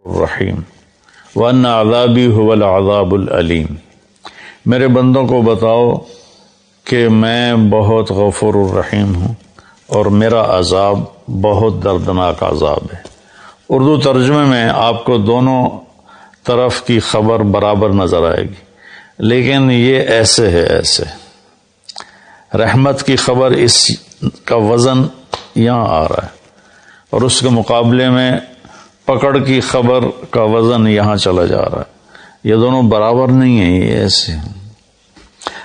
الرحیم وَأَنَّ عَذَابِي هُوَ الْعَذَابُ الْأَلِيمُ۔ میرے بندوں کو بتاؤ کہ میں بہت غفور الرحیم ہوں اور میرا عذاب بہت دردناک عذاب ہے۔ اردو ترجمے میں آپ کو دونوں طرف کی خبر برابر نظر آئے گی، لیکن یہ ایسے ہے، ایسے رحمت کی خبر اس کا وزن یہاں آ رہا ہے اور اس کے مقابلے میں پکڑ کی خبر کا وزن یہاں چلا جا رہا ہے۔ یہ دونوں برابر نہیں ہیں، یہ ایسے ہیں۔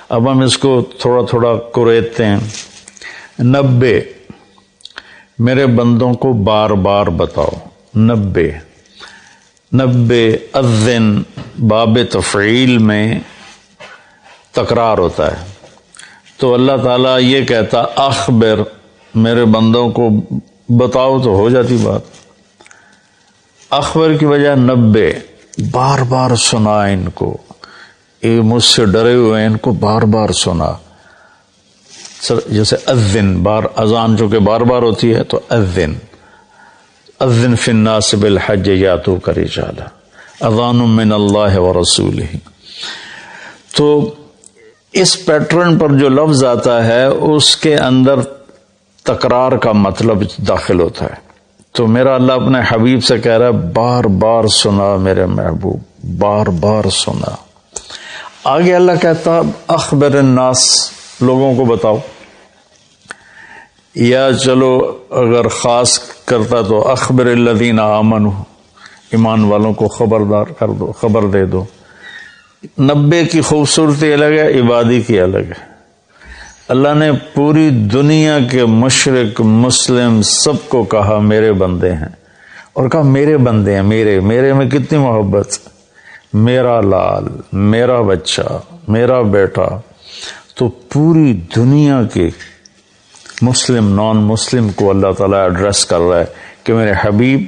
اب ہم اس کو تھوڑا تھوڑا کریدتے ہیں۔ 90 میرے بندوں کو بار بار بتاؤ۔ 90 اذن باب تفعیل میں تکرار ہوتا ہے، تو اللہ تعالیٰ یہ کہتا اخبر، میرے بندوں کو بتاؤ تو ہو جاتی بات۔ اخبر کی وجہ 90 بار بار سنا ان کو، یہ مجھ سے ڈرے ہوئے ان کو بار بار سنا۔ جیسے اذن، بار اذان جو کہ بار بار ہوتی ہے تو اذن فی الناس بالحج یاتوک رجالا اذان من اللہ ورسولہ۔ تو اس پیٹرن پر جو لفظ آتا ہے اس کے اندر تکرار کا مطلب داخل ہوتا ہے۔ تو میرا اللہ اپنے حبیب سے کہہ رہا ہے بار بار سنا میرے محبوب، بار بار سنا۔ آگے اللہ کہتا اخبر الناس، لوگوں کو بتاؤ، یا چلو اگر خاص کرتا تو اخبر الذین آمنوا، ایمان والوں کو خبردار کر دو، خبر دے دو۔ 90 کی خوبصورتی الگ ہے، عبادی کی الگ ہے۔ اللہ نے پوری دنیا کے مشرق مسلم سب کو کہا میرے بندے ہیں، اور کہا میرے بندے ہیں، میرے میں کتنی محبت، میرا لال، میرا بچہ، میرا بیٹا۔ تو پوری دنیا کے مسلم نان مسلم کو اللہ تعالیٰ ایڈریس کر رہا ہے کہ میرے حبیب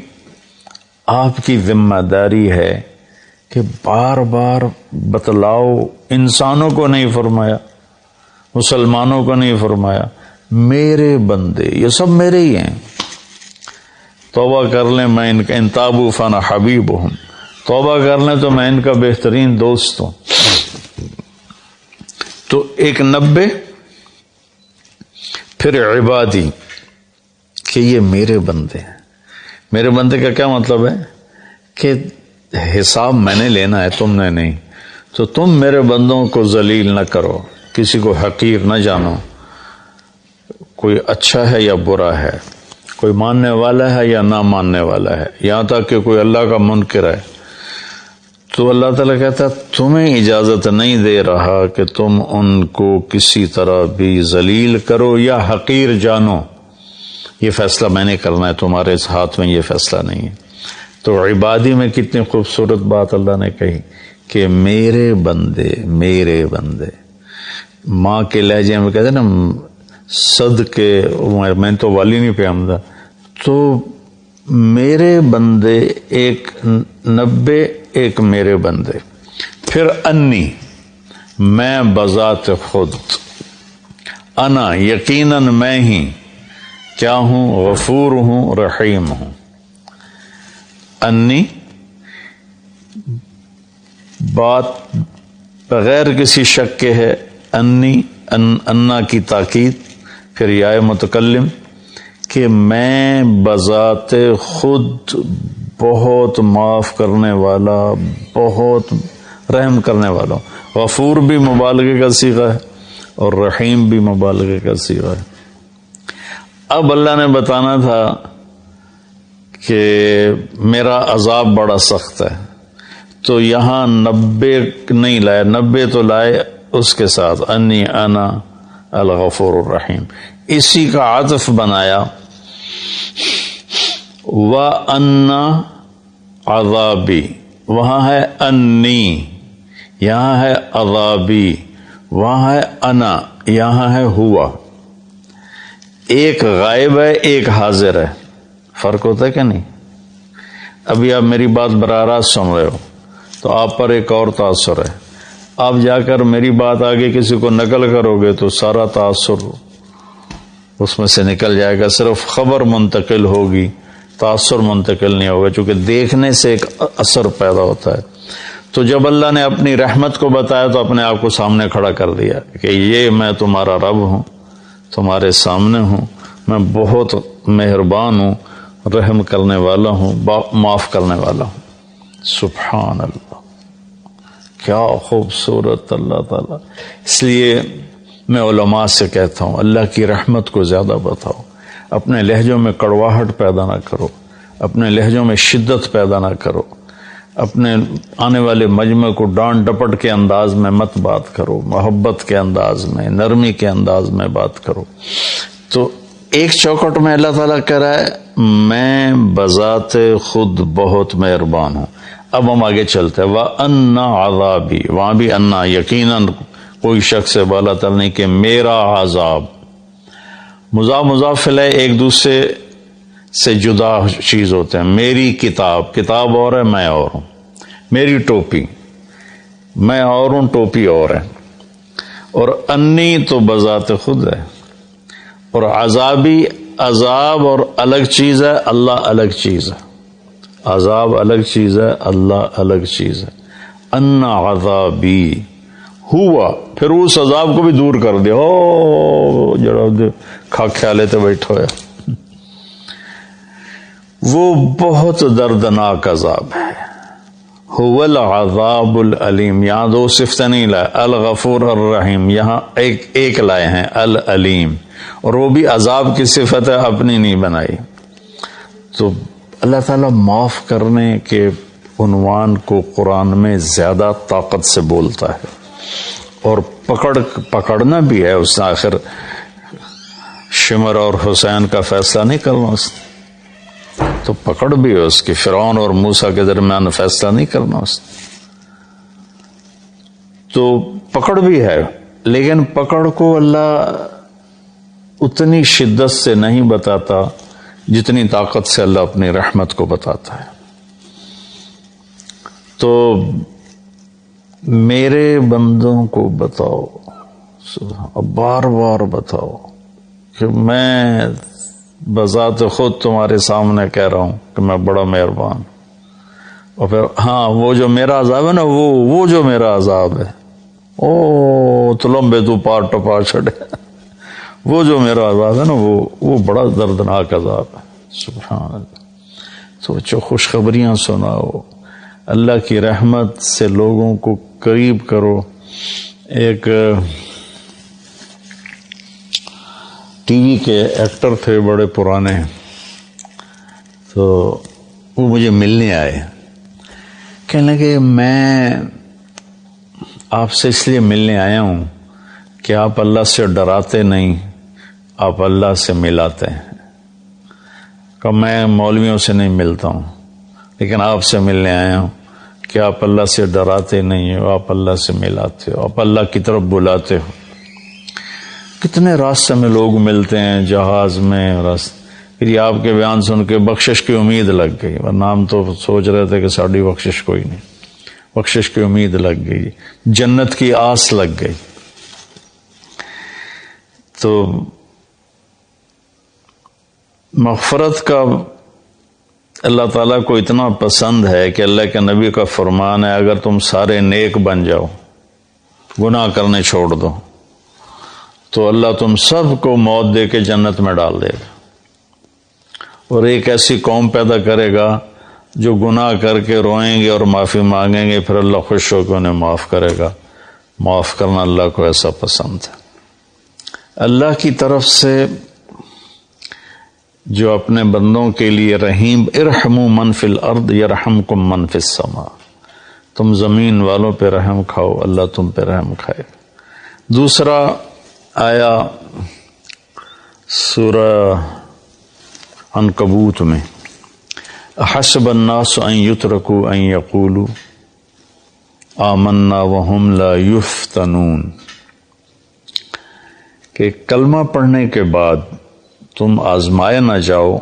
آپ کی ذمہ داری ہے کہ بار بار بتلاؤ۔ انسانوں کو نہیں فرمایا، مسلمانوں کو نہیں فرمایا، میرے بندے، یہ سب میرے ہی ہیں۔ توبہ کر لیں، میں ان کا انتابو فانا حبیبہم، توبہ کر لیں تو میں ان کا بہترین دوست ہوں۔ تو ایک 90 پھر عبادی، کہ یہ میرے بندے ہیں۔ میرے بندے کا کیا مطلب ہے کہ حساب میں نے لینا ہے، تم نے نہیں۔ تو تم میرے بندوں کو ذلیل نہ کرو، کسی کو حقیر نہ جانو، کوئی اچھا ہے یا برا ہے، کوئی ماننے والا ہے یا نہ ماننے والا ہے، یہاں تک کہ کوئی اللہ کا منکر ہے۔ تو اللہ تعالیٰ کہتا ہے تمہیں اجازت نہیں دے رہا کہ تم ان کو کسی طرح بھی ذلیل کرو یا حقیر جانو۔ یہ فیصلہ میں نے کرنا ہے، تمہارے اس ہاتھ میں یہ فیصلہ نہیں ہے۔ تو عبادی میں کتنی خوبصورت بات اللہ نے کہی کہ میرے بندے، میرے بندے۔ ماں کے لہجے میں کہتے ہیں نا صدقے، میں تو والی نہیں پہ آمدہ، تو میرے بندے ایک 90 ایک میرے بندے۔ پھر انی، میں بذات خود، انا یقیناً میں ہی کیا ہوں، غفور ہوں، رحیم ہوں۔ انی بات بغیر کسی شک کے ہے، انی انا کی تاکید، پھر یا متکلم کہ میں بذات خود بہت معاف کرنے والا، بہت رحم کرنے والا ہوں۔ غفور بھی مبالغے کا صیغہ ہے اور رحیم بھی مبالغے کا صیغہ ہے۔ اب اللہ نے بتانا تھا کہ میرا عذاب بڑا سخت ہے، تو یہاں 90 نہیں لائے، 90 تو لائے اس کے ساتھ انی انا الغفور الرحیم، اسی کا عطف بنایا وَأَنَّ عَذَابِي، وہاں ہے انی، یہاں ہے عذابی، وہاں ہے انا، یہاں ہے ہوا۔ ایک غائب ہے، ایک حاضر ہے، فرق ہوتا ہے کہ نہیں؟ ابھی آپ میری بات براہ راست سن رہے ہو تو آپ پر ایک اور تاثر ہے، آپ جا کر میری بات آگے کسی کو نقل کرو گے تو سارا تاثر اس میں سے نکل جائے گا، صرف خبر منتقل ہوگی، تاثر منتقل نہیں ہوگا، چونکہ دیکھنے سے ایک اثر پیدا ہوتا ہے۔ تو جب اللہ نے اپنی رحمت کو بتایا تو اپنے آپ کو سامنے کھڑا کر دیا کہ یہ میں تمہارا رب ہوں، تمہارے سامنے ہوں، میں بہت مہربان ہوں، رحم کرنے والا ہوں، معاف کرنے والا ہوں۔ سبحان اللہ، کیا خوبصورت اللہ تعالیٰ۔ اس لیے میں علماء سے کہتا ہوں اللہ کی رحمت کو زیادہ بتاؤ، اپنے لہجوں میں کڑواہٹ پیدا نہ کرو، اپنے لہجوں میں شدت پیدا نہ کرو، اپنے آنے والے مجمع کو ڈانٹ ڈپٹ کے انداز میں مت بات کرو، محبت کے انداز میں، نرمی کے انداز میں بات کرو۔ تو ایک چوکٹ میں اللہ تعالیٰ کہہ رہا ہے میں بذات خود بہت مہربان ہوں۔ اب ہم آگے چلتے ہیں، وَأَنَّ عَذَابِي، وہاں بھی انا یقیناً کوئی شک سے بالا تر نہیں کہ میرا عذاب، مضاف مضاف الیہ ایک دوسرے سے جدا چیز ہوتے ہیں۔ میری کتاب، کتاب اور ہے، میں اور ہوں۔ میری ٹوپی، میں اور ہوں، ٹوپی اور ہے۔ اور انی تو بذات خود ہے، اور عذابی، عذاب اور الگ چیز ہے، اللہ الگ چیز ہے۔ عذاب الگ چیز ہے، اللہ الگ چیز ہے۔ ان عذابی ہوا، پھر اس عذاب کو بھی دور کر دیا، او جڑا کھا کھیالے تے بیٹھا ہوا، وہ بہت دردناک عذاب ہے۔ هو العذاب العلیم، یہاں دو صفتیں نہیں لائے، الغفور الرحیم، یہاں ایک لائے ہیں العلیم، اور وہ بھی عذاب کی صفت ہے، اپنی نہیں بنائی۔ تو اللہ تعالیٰ معاف کرنے کے عنوان کو قرآن میں زیادہ طاقت سے بولتا ہے، اور پکڑنا بھی ہے۔ اس نے آخر شمر اور حسین کا فیصلہ نہیں کرنا، اس نے تو پکڑ بھی ہے اس کی، فرعون اور موسیٰ کے درمیان فیصلہ نہیں کرنا اس نے، تو پکڑ بھی ہے، لیکن پکڑ کو اللہ اتنی شدت سے نہیں بتاتا جتنی طاقت سے اللہ اپنی رحمت کو بتاتا ہے۔ تو میرے بندوں کو بتاؤ، بار بار بتاؤ کہ میں بذات خود تمہارے سامنے کہہ رہا ہوں کہ میں بڑا مہربان۔ اور پھر ہاں وہ جو میرا عذاب ہے نا، وہ جو میرا عذاب ہے، او تو لمبے تو پار ٹپا چھڑے، وہ جو میرا عذاب ہے نا، وہ بڑا دردناک عذاب ہے۔ سبحان اللہ۔ سوچو، خوشخبریاں سناؤ، اللہ کی رحمت سے لوگوں کو قریب کرو۔ ایک ٹی وی کے ایکٹر تھے بڑے پرانے، تو وہ مجھے ملنے آئے، کہنے لگے میں آپ سے اس لیے ملنے آیا ہوں کہ آپ اللہ سے ڈراتے نہیں، آپ اللہ سے ملاتے ہیں۔ کہ میں مولویوں سے نہیں ملتا ہوں، لیکن آپ سے ملنے آیا ہوں کہ آپ اللہ سے ڈراتے نہیں ہو، آپ اللہ سے ملاتے ہو، آپ اللہ کی طرف بلاتے ہو۔ کتنے راستے میں لوگ ملتے ہیں، جہاز میں، پھر یہ آپ کے بیان سن کے بخشش کی امید لگ گئی، ورنہ ہم تو سوچ رہے تھے کہ ساڑھی بخشش کوئی نہیں، بخشش کی امید لگ گئی، جنت کی آس لگ گئی۔ تو مغفرت کا اللہ تعالیٰ کو اتنا پسند ہے کہ اللہ کے نبی کا فرمان ہے اگر تم سارے نیک بن جاؤ، گناہ کرنے چھوڑ دو، تو اللہ تم سب کو موت دے کے جنت میں ڈال دے گا، اور ایک ایسی قوم پیدا کرے گا جو گناہ کر کے روئیں گے اور معافی مانگیں گے، پھر اللہ خوش ہو کے انہیں معاف کرے گا۔ معاف کرنا اللہ کو ایسا پسند ہے۔ اللہ کی طرف سے جو اپنے بندوں کے لیے رحیم، ارحموا من فی الارض یرحمکم من فی السماء، تم زمین والوں پہ رحم کھاؤ، اللہ تم پہ رحم کھائے۔ دوسرا آیا سورہ عنکبوت میں، احسب الناس ان یترکوا ان یقولوا آمنا وہم لا یفتنون، کہ کلمہ پڑھنے کے بعد تم آزمائے نہ جاؤ،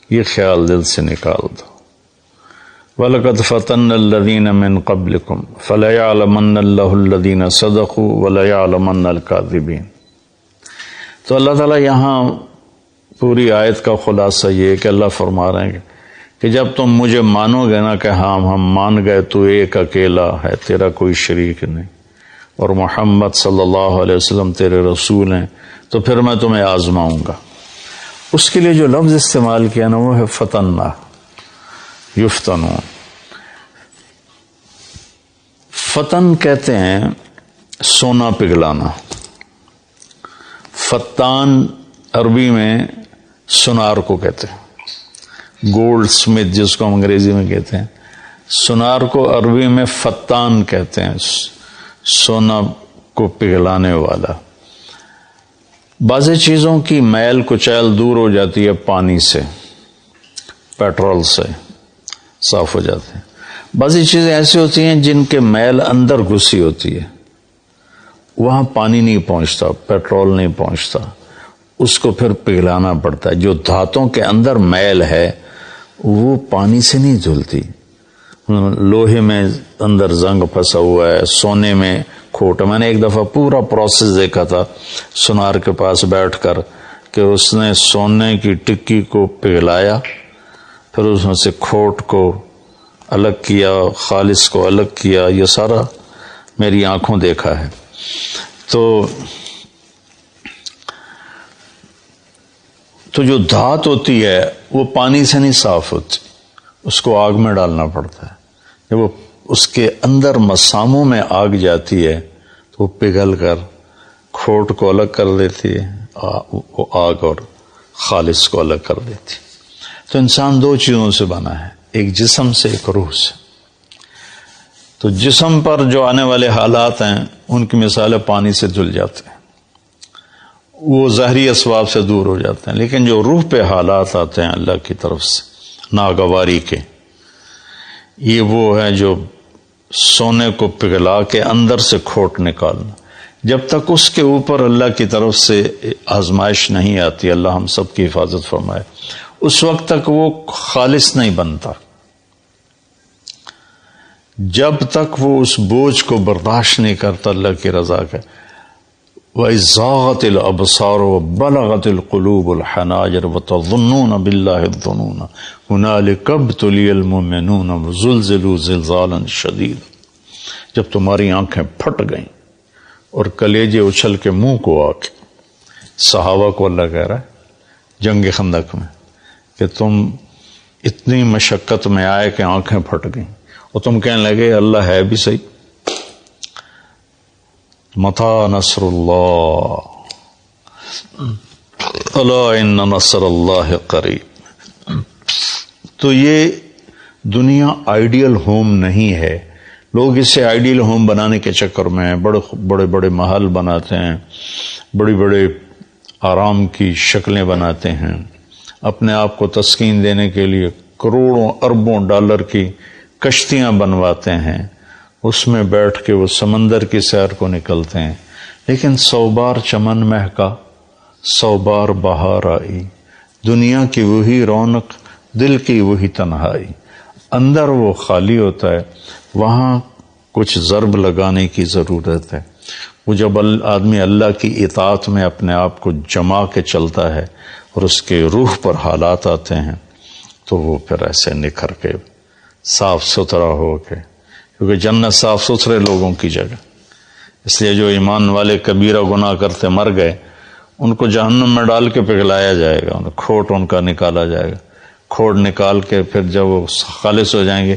یہ خیال دل سے نکال دو۔ وَلَقَدْ فَتَنَّ الَّذِينَ مِن قَبْلِكُمْ فَلَيَعْلَمَنَّ اللَّهُ الَّذِينَ صَدَقُوا وَلَيَعْلَمَنَّ الْكَاذِبِينَ۔ تو اللہ تعالیٰ یہاں پوری آیت کا خلاصہ یہ ہے کہ اللہ فرما رہے ہیں کہ کہ جب تم مجھے مانو گے نا کہ ہاں ہم مان گئے تو ایک اکیلا ہے، تیرا کوئی شریک نہیں، اور محمد صلی اللہ علیہ وسلم تیرے رسول ہیں، تو پھر میں تمہیں آزماؤں گا۔ اس کے لیے جو لفظ استعمال کیا نا وہ ہے فتنہ، یفتنون۔ فتن کہتے ہیں سونا پگھلانا، فتان عربی میں سونار کو کہتے ہیں، گولڈ سمتھ جس کو ہم انگریزی میں کہتے ہیں، سونار کو عربی میں فتان کہتے ہیں، سونا کو پگھلانے والا۔ بعض چیزوں کی میل کچیل دور ہو جاتی ہے پانی سے، پیٹرول سے صاف ہو جاتے ہیں۔ بعض چیزیں ایسی ہوتی ہیں جن کے میل اندر گھسی ہوتی ہے، وہاں پانی نہیں پہنچتا، پیٹرول نہیں پہنچتا، اس کو پھر پگھلانا پڑتا ہے۔ جو دھاتوں کے اندر میل ہے وہ پانی سے نہیں دھلتی۔ لوہے میں اندر زنگ پھنسا ہوا ہے، سونے میں کھوٹ۔ میں نے ایک دفعہ پورا پروسیس دیکھا تھا سونار کے پاس بیٹھ کر کہ اس نے سونے کی ٹکی کو پگھلایا، پھر اس میں سے کھوٹ کو الگ کیا، خالص کو الگ کیا، یہ سارا میری آنکھوں دیکھا ہے۔ تو جو دھات ہوتی ہے وہ پانی سے نہیں صاف ہوتی، اس کو آگ میں ڈالنا پڑتا ہے۔ جب وہ اس کے اندر مساموں میں آگ جاتی ہے تو وہ پگھل کر کھوٹ کو الگ کر دیتی ہے، وہ آگ اور خالص کو الگ کر دیتی ہے۔ تو انسان دو چیزوں سے بنا ہے، ایک جسم سے، ایک روح سے۔ تو جسم پر جو آنے والے حالات ہیں ان کی مثال پانی سے دھل جاتے ہیں، وہ ظاہری اسباب سے دور ہو جاتے ہیں، لیکن جو روح پہ حالات آتے ہیں اللہ کی طرف سے ناگواری کے، یہ وہ ہے جو سونے کو پگھلا کے اندر سے کھوٹ نکالنا۔ جب تک اس کے اوپر اللہ کی طرف سے آزمائش نہیں آتی، اللہ ہم سب کی حفاظت فرمائے، اس وقت تک وہ خالص نہیں بنتا۔ جب تک وہ اس بوجھ کو برداشت نہیں کرتا اللہ کی رضا کا۔ وَإِذْ زَاغَتِ الْأَبْصَارُ وَبَلَغَتِ الْقُلُوبُ الْحَنَاجِرَ وَتَظُنُّونَ بِاللَّهِ الظُّنُونَ هُنَالِكَ ابْتُلِيَ الْمُؤْمِنُونَ وَزُلْزِلُوا زِلْزَالًا شَدِيدًا۔ جب تمہاری آنکھیں پھٹ گئیں اور کلیجے اچھل کے منہ کو آ کے، صحابہ کو اللہ کہہ رہا ہے جنگ خندق میں کہ تم اتنی مشقت میں آئے کہ آنکھیں پھٹ گئیں، اور تم کہنے لگے اللہ ہے بھی صحیح۔ متی نصر اللہ، الا ان نصر اللہ قریب۔ تو یہ دنیا آئیڈیل ہوم نہیں ہے۔ لوگ اسے آئیڈیل ہوم بنانے کے چکر میں بڑے بڑے محل بناتے ہیں، بڑی بڑے آرام کی شکلیں بناتے ہیں، اپنے آپ کو تسکین دینے کے لیے کروڑوں اربوں ڈالر کی کشتیاں بنواتے ہیں، اس میں بیٹھ کے وہ سمندر کی سیر کو نکلتے ہیں، لیکن 100 بار چمن مہکا، 100 بار بہار آئی، دنیا کی وہی رونق، دل کی وہی تنہائی، اندر وہ خالی ہوتا ہے، وہاں کچھ ضرب لگانے کی ضرورت ہے۔ وہ جب آدمی اللہ کی اطاعت میں اپنے آپ کو جما کے چلتا ہے اور اس کے روح پر حالات آتے ہیں تو وہ پھر ایسے نکھر کے صاف ستھرا ہو کے، کیونکہ جنت صاف ستھرے لوگوں کی جگہ، اس لیے جو ایمان والے کبیرہ گناہ کرتے مر گئے ان کو جہنم میں ڈال کے پگھلایا جائے گا، کھوٹ ان کا نکالا جائے گا، کھوٹ نکال کے پھر جب وہ خالص ہو جائیں گے